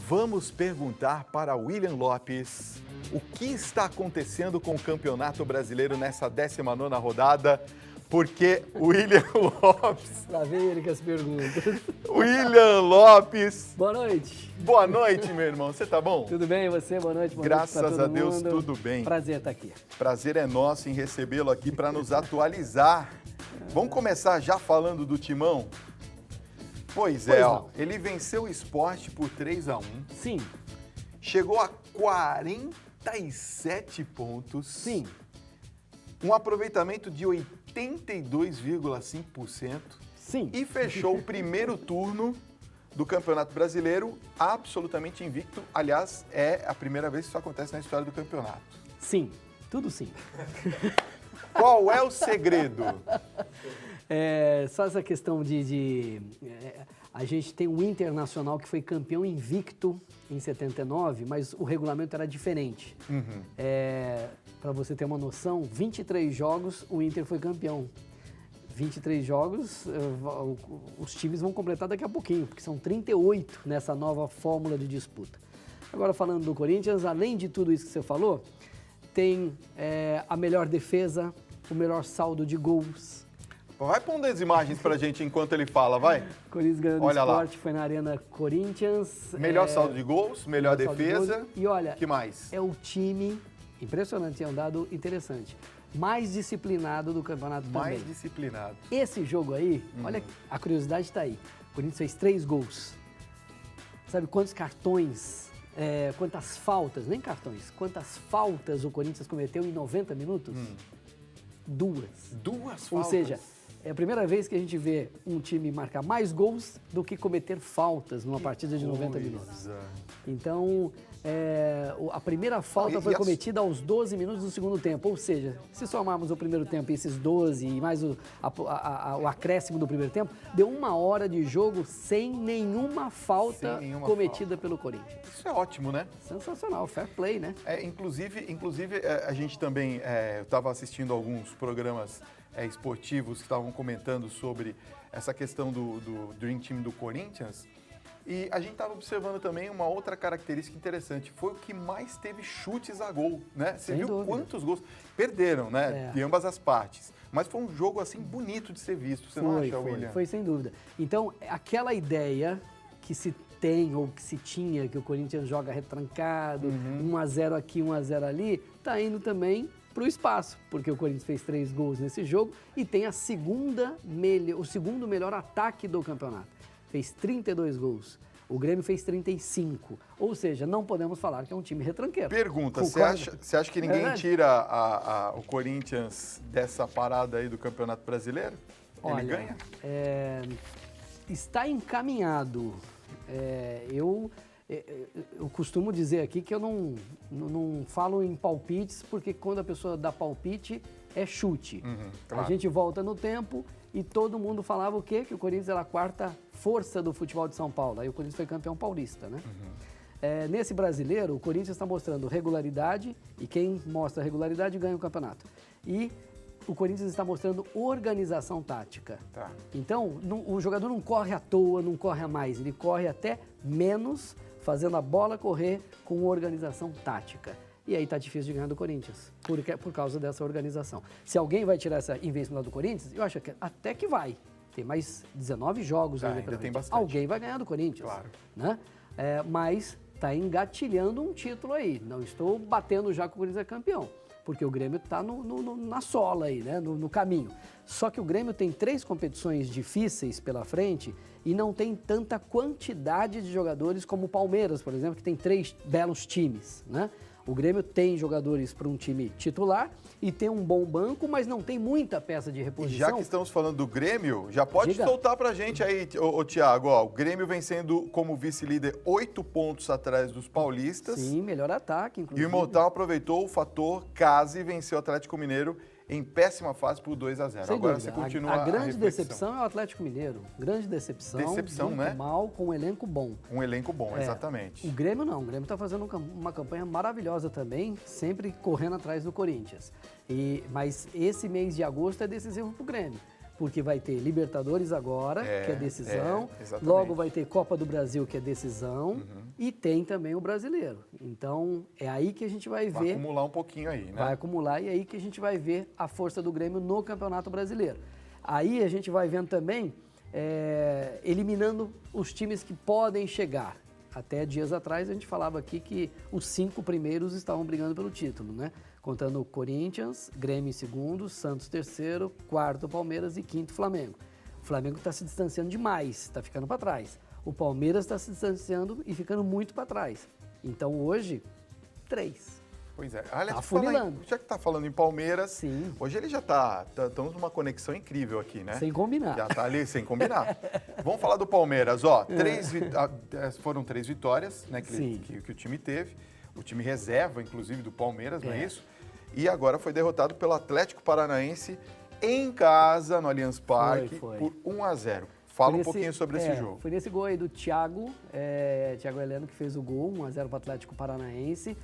Vamos perguntar para William Lopes o que está acontecendo com o Campeonato Brasileiro nessa 19ª rodada, porque William Lopes... Lá vem ele com as perguntas. William Lopes... Boa noite. Boa noite, meu irmão. Você tá bom? Tudo bem, e você? Boa noite. Boa Graças noite pra a todo Deus, mundo. tudo bem. Prazer estar aqui. Prazer é nosso em recebê-lo aqui para nos atualizar. Vamos começar já falando do Timão? Pois é, ó, ele venceu o Sport por 3-1. Sim. Chegou a 47 pontos. Sim. Um aproveitamento de 82,5%. Sim. E fechou o primeiro turno do Campeonato Brasileiro absolutamente invicto. Aliás, é a primeira vez que isso acontece na história do campeonato. Sim. Tudo sim. Qual é o segredo? Só essa questão a gente tem o Internacional que foi campeão invicto em 79, mas o regulamento era diferente. Uhum. Para você ter uma noção, 23 jogos o Inter foi campeão. 23 jogos, os times vão completar daqui a pouquinho, porque são 38 nessa nova fórmula de disputa. Agora, falando do Corinthians, além de tudo isso que você falou, tem a melhor defesa, o melhor saldo de gols. Vai pondo as imagens pra gente enquanto ele fala, vai. Corinthians ganhou do Sport, foi na Arena Corinthians. Melhor saldo de gols, melhor defesa. De e olha, que mais? É o time, impressionante, é um dado interessante, mais disciplinado do campeonato também. Mais disciplinado. Esse jogo aí, olha, a curiosidade está aí. O Corinthians fez 3 gols. Sabe quantos cartões, quantas faltas, nem cartões, quantas faltas o Corinthians cometeu em 90 minutos? 2. 2 faltas? Ou seja, é a primeira vez que a gente vê um time marcar mais gols do que cometer faltas numa partida de 90 minutos. Então, a primeira falta foi cometida aos 12 minutos do segundo tempo. Ou seja, se somarmos o primeiro tempo e esses 12 e mais o acréscimo do primeiro tempo, deu 1 hora de jogo sem nenhuma falta cometida pelo Corinthians. Isso é ótimo, né? Sensacional, fair play, né? Inclusive a gente também, eu estava assistindo alguns programas esportivos que estavam comentando sobre essa questão do Dream Team do Corinthians, e a gente estava observando também uma outra característica interessante, foi o que mais teve chutes a gol, né? Você viu quantos gols perderam, né? De ambas as partes, mas foi um jogo assim bonito de ser visto, você não acha, William? Foi sem dúvida. Então, aquela ideia que se tem ou que se tinha, que o Corinthians joga retrancado, 1-0 aqui, 1-0 ali, tá indo também para o espaço, porque o Corinthians fez 3 gols nesse jogo e tem o segundo melhor ataque do campeonato. Fez 32 gols. O Grêmio fez 35. Ou seja, não podemos falar que é um time retranqueiro. Pergunta, você acha que ninguém tira o Corinthians dessa parada aí do Campeonato Brasileiro? Olha, ele ganha? Está encaminhado. Eu costumo dizer aqui que eu não falo em palpites, porque quando a pessoa dá palpite, é chute. Claro. A gente volta no tempo e todo mundo falava o quê? Que o Corinthians era a 4ª força do futebol de São Paulo. Aí o Corinthians foi campeão paulista, né? Nesse brasileiro, o Corinthians está mostrando regularidade e quem mostra regularidade ganha o campeonato. E o Corinthians está mostrando organização tática. Tá. Então, o jogador não corre à toa, não corre a mais, ele corre até menos, fazendo a bola correr com organização tática. E aí tá difícil de ganhar do Corinthians, por causa dessa organização. Se alguém vai tirar essa invencibilidade do Corinthians, eu acho que até que vai. Tem mais 19 jogos ainda pela frente. Alguém vai ganhar do Corinthians. Claro. Né? Mas tá engatilhando um título aí. Não estou batendo já que o Corinthians é campeão, porque o Grêmio está na sola aí, né? no caminho. Só que o Grêmio tem 3 competições difíceis pela frente e não tem tanta quantidade de jogadores como o Palmeiras, por exemplo, que tem 3 belos times, né? O Grêmio tem jogadores para um time titular e tem um bom banco, mas não tem muita peça de reposição. E já que estamos falando do Grêmio, já pode soltar pra gente aí, Thiago, ó, o Grêmio vencendo como vice-líder 8 pontos atrás dos paulistas. Sim, melhor ataque, inclusive. E o Imortal aproveitou o fator Case e venceu o Atlético Mineiro em péssima fase por 2-0. Agora você continua a grande decepção é o Atlético Mineiro. Grande decepção. Decepção, muito né? Mal, com um elenco bom. Um elenco bom, exatamente. O Grêmio não. O Grêmio está fazendo uma campanha maravilhosa também, sempre correndo atrás do Corinthians. Mas esse mês de agosto é decisivo para o Grêmio. porque vai ter Libertadores agora, que é decisão, exatamente. logo vai ter Copa do Brasil, que é decisão, e tem também o Brasileiro. Então, é aí que a gente vai ver... Vai acumular um pouquinho aí, né? Vai acumular, e é aí que a gente vai ver a força do Grêmio no Campeonato Brasileiro. Aí a gente vai vendo também, eliminando os times que podem chegar. Até dias atrás a gente falava aqui que os 5 primeiros estavam brigando pelo título, né? Contando o Corinthians, Grêmio em segundo, Santos terceiro, quarto Palmeiras e quinto Flamengo. O Flamengo está se distanciando demais, está ficando para trás. O Palmeiras está se distanciando e ficando muito para trás. Então hoje, 3. Pois é. Aliás, Tá afunilando. já que tá falando em Palmeiras, Sim. hoje ele já estamos numa conexão incrível aqui, né? Sem combinar. Já tá ali, sem combinar. Vamos falar do Palmeiras, ó. Foram 3 vitórias, né, que o time teve. O time reserva, inclusive, do Palmeiras, não é isso? E agora foi derrotado pelo Atlético Paranaense em casa, no Allianz Parque, Foi. por 1-0. Fala um pouquinho sobre esse jogo. Foi nesse gol aí do Thiago Heleno, que fez o gol, 1-0 para o Atlético Paranaense,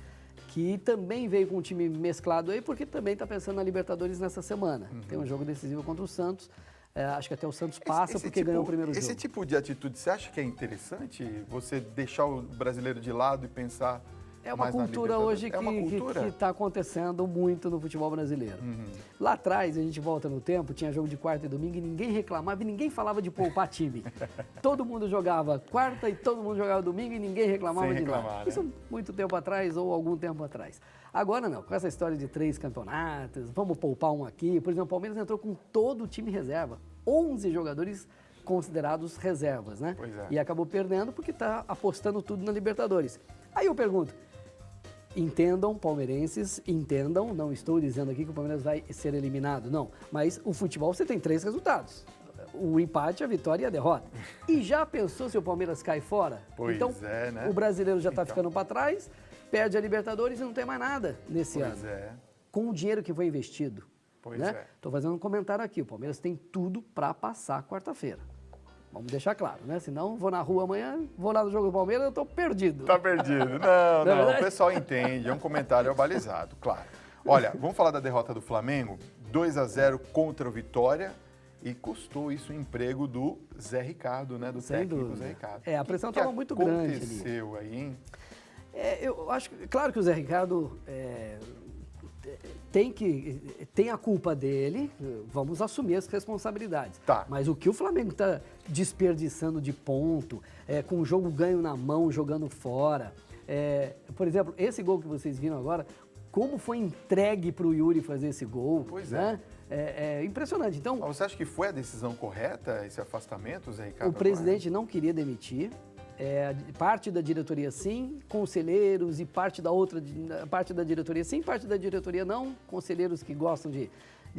que também veio com um time mesclado aí, porque também está pensando na Libertadores nessa semana. Tem um jogo decisivo contra o Santos. Acho que até o Santos passa porque ganhou o primeiro jogo. Esse tipo de atitude, você acha que é interessante? Você deixar o brasileiro de lado e pensar É uma mais na cultura Libertadores? hoje que está acontecendo muito no futebol brasileiro. Lá atrás, a gente volta no tempo, tinha jogo de quarta e domingo e ninguém reclamava e ninguém falava de poupar time. Todo mundo jogava quarta e todo mundo jogava domingo e ninguém reclamava Sem de reclamar, nada. né? Isso muito tempo atrás ou algum tempo atrás. Agora não, com essa história de 3 campeonatos, vamos poupar um aqui. Por exemplo, o Palmeiras entrou com todo o time reserva. 11 jogadores considerados reservas, né? Pois é. E acabou perdendo porque está apostando tudo na Libertadores. Aí eu pergunto, entendam, palmeirenses, entendam, não estou dizendo aqui que o Palmeiras vai ser eliminado, não. Mas o futebol você tem 3 resultados. O empate, a vitória e a derrota. E já pensou se o Palmeiras cai fora? Pois então, é, né? o brasileiro já está ficando para trás, perde a Libertadores e não tem mais nada nesse ano. Pois é. Com o dinheiro que foi investido. Pois né? é. Estou fazendo um comentário aqui, o Palmeiras tem tudo para passar quarta-feira. Vamos deixar claro, né? Senão vou na rua amanhã, vou lá no jogo do Palmeiras, eu estou perdido. Tá perdido. Não, o pessoal entende, é um comentário balizado, claro. Olha, vamos falar da derrota do Flamengo, 2-0 contra o Vitória, e custou isso o emprego do Zé Ricardo, né? Do Sem técnico dúvida. Zé Ricardo. A pressão estava muito grande ali. O que aconteceu aí, hein? Eu acho, claro que o Zé Ricardo tem a culpa dele, vamos assumir as responsabilidades. Tá. Mas o que o Flamengo está desperdiçando de ponto, com o jogo ganho na mão, jogando fora. Por exemplo, esse gol que vocês viram agora, como foi entregue para o Yuri fazer esse gol. Pois né? É impressionante. Então, Mas você acha que foi a decisão correta, esse afastamento, Zé Ricardo? o presidente não queria demitir. Parte da diretoria sim, conselheiros e parte da diretoria sim, parte da diretoria não, conselheiros que gostam de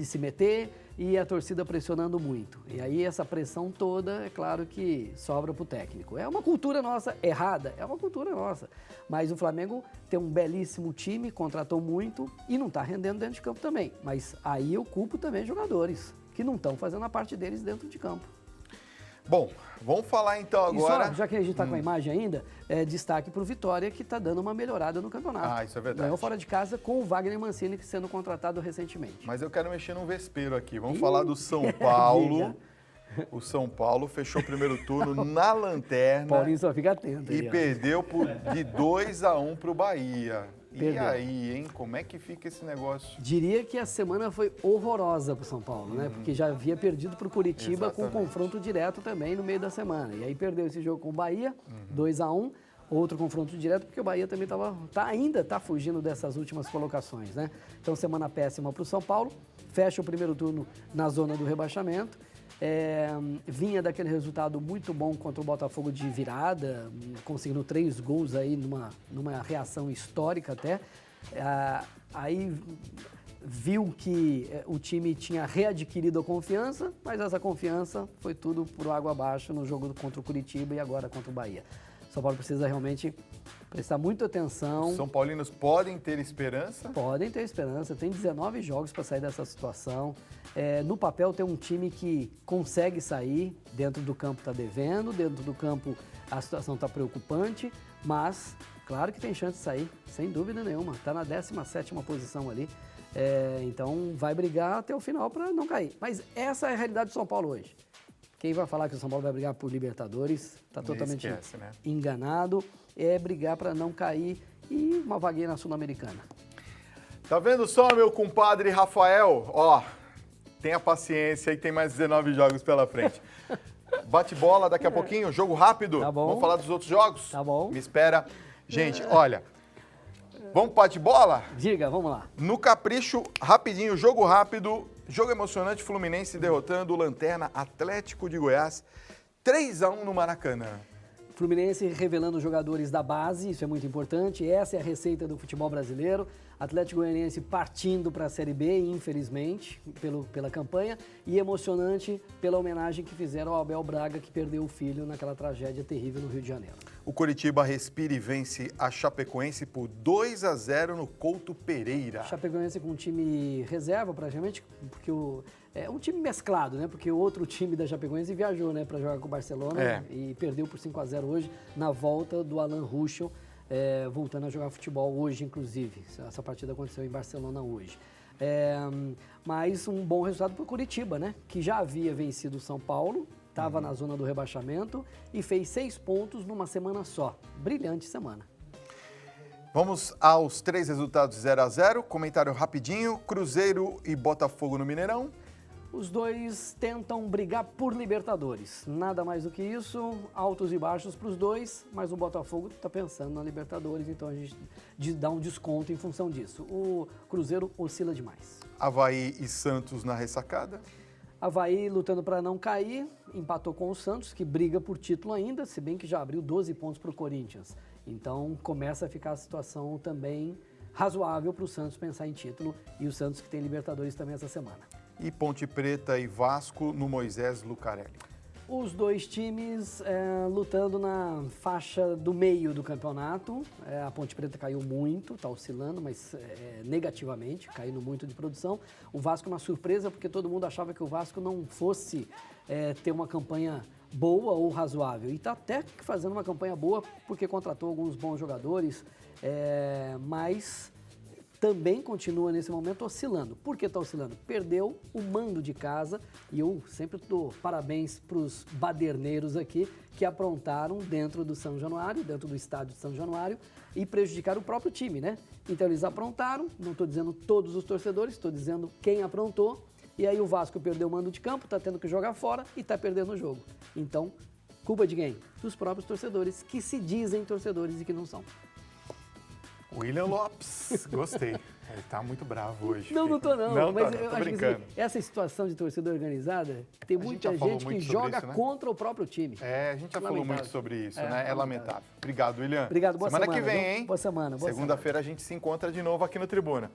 se meter e a torcida pressionando muito. E aí essa pressão toda, é claro que sobra para o técnico. É uma cultura nossa errada, é uma cultura nossa. Mas o Flamengo tem um belíssimo time, contratou muito e não está rendendo dentro de campo também. Mas aí eu culpo também jogadores que não estão fazendo a parte deles dentro de campo. Bom, vamos falar então agora... E só, já que a gente está com a imagem ainda, destaque para o Vitória, que está dando uma melhorada no campeonato. Ah, isso é verdade. Ganhou fora de casa com o Wagner Mancini sendo contratado recentemente. Mas eu quero mexer num vespeiro aqui. Vamos falar do São Paulo. O São Paulo fechou o primeiro turno na lanterna. Paulinho só fica atento. E perdeu de 2-1 para o Bahia. Perdeu. E aí, hein? Como é que fica esse negócio? Diria que a semana foi horrorosa para o São Paulo, né? Porque já havia perdido para o Curitiba com confronto direto também no meio da semana. E aí perdeu esse jogo com o Bahia, 2-1. Outro confronto direto, porque o Bahia também ainda está fugindo dessas últimas colocações, né? Então, semana péssima para o São Paulo. Fecha o primeiro turno na zona do rebaixamento. Vinha daquele resultado muito bom contra o Botafogo de virada, conseguindo 3 gols aí numa reação histórica até. Aí viu que o time tinha readquirido a confiança, mas essa confiança foi tudo por água abaixo no jogo contra o Curitiba e agora contra o Bahia. São Paulo precisa realmente prestar muita atenção. Os São Paulinos podem ter esperança? Podem ter esperança, tem 19 jogos para sair dessa situação. No papel tem um time que consegue sair, dentro do campo está devendo, dentro do campo a situação está preocupante, mas claro que tem chance de sair, sem dúvida nenhuma. Está na 17ª posição ali, Então vai brigar até o final para não cair. Mas essa é a realidade do São Paulo hoje. Quem vai falar que o São Paulo vai brigar por Libertadores está totalmente enganado. É brigar para não cair e uma vaguinha na Sul-Americana. Tá vendo só, meu compadre Rafael? Ó, tenha paciência e tem mais 19 jogos pela frente. Bate bola daqui a pouquinho, jogo rápido. Tá bom. Vamos falar dos outros jogos? Tá bom. Me espera. Gente, olha, vamos pro bate-bola? Diga, vamos lá. No Capricho, rapidinho, jogo rápido, jogo emocionante, Fluminense derrotando o Lanterna Atlético de Goiás, 3-1 no Maracanã. Fluminense revelando os jogadores da base, isso é muito importante, essa é a receita do futebol brasileiro. Atlético Goianiense partindo para a Série B, infelizmente, pela campanha, e emocionante pela homenagem que fizeram ao Abel Braga, que perdeu o filho naquela tragédia terrível no Rio de Janeiro. O Coritiba respira e vence a Chapecoense por 2-0 no Couto Pereira. Chapecoense com um time reserva, praticamente, porque é um time mesclado, né? Porque o outro time da Chapecoense viajou, né, para jogar com o Barcelona e perdeu por 5-0 hoje, na volta do Alan Ruschel, voltando a jogar futebol hoje, inclusive. Essa partida aconteceu em Barcelona hoje. Mas um bom resultado para o Coritiba, né? Que já havia vencido o São Paulo, estava na zona do rebaixamento e fez 6 pontos numa semana só. Brilhante semana. Vamos aos 3 resultados 0-0. Comentário rapidinho. Cruzeiro e Botafogo no Mineirão. Os dois tentam brigar por Libertadores. Nada mais do que isso, altos e baixos para os dois, mas o Botafogo está pensando na Libertadores, então a gente dá um desconto em função disso. O Cruzeiro oscila demais. Avaí e Santos na ressacada. Avaí lutando para não cair, empatou com o Santos, que briga por título ainda, se bem que já abriu 12 pontos para o Corinthians. Então começa a ficar a situação também razoável para o Santos pensar em título, e o Santos que tem Libertadores também essa semana. E Ponte Preta e Vasco no Moisés Lucarelli. Os dois times lutando na faixa do meio do campeonato. A Ponte Preta caiu muito, está oscilando, mas negativamente, caindo muito de produção. O Vasco uma surpresa, porque todo mundo achava que o Vasco não fosse ter uma campanha boa ou razoável. E está até fazendo uma campanha boa, porque contratou alguns bons jogadores, mas também continua nesse momento oscilando. Por que está oscilando? Perdeu o mando de casa, e eu sempre dou parabéns para os baderneiros aqui que aprontaram dentro do São Januário, dentro do estádio de São Januário, e prejudicaram o próprio time, né? Então eles aprontaram, não estou dizendo todos os torcedores, estou dizendo quem aprontou, e aí o Vasco perdeu o mando de campo, está tendo que jogar fora e está perdendo o jogo. Então, culpa de quem? Dos próprios torcedores, que se dizem torcedores e que não são. William Lopes, gostei. Ele tá muito bravo hoje. Não tô não. Não, mas tô eu acho brincando. que essa situação de torcida organizada, tem muita gente que joga isso, né? contra o próprio time. A gente já falou muito sobre isso, né? É lamentável. Obrigado, William. Obrigado, boa semana. Semana que vem, hein? Boa semana. Segunda-feira a gente se encontra de novo aqui no Tribuna.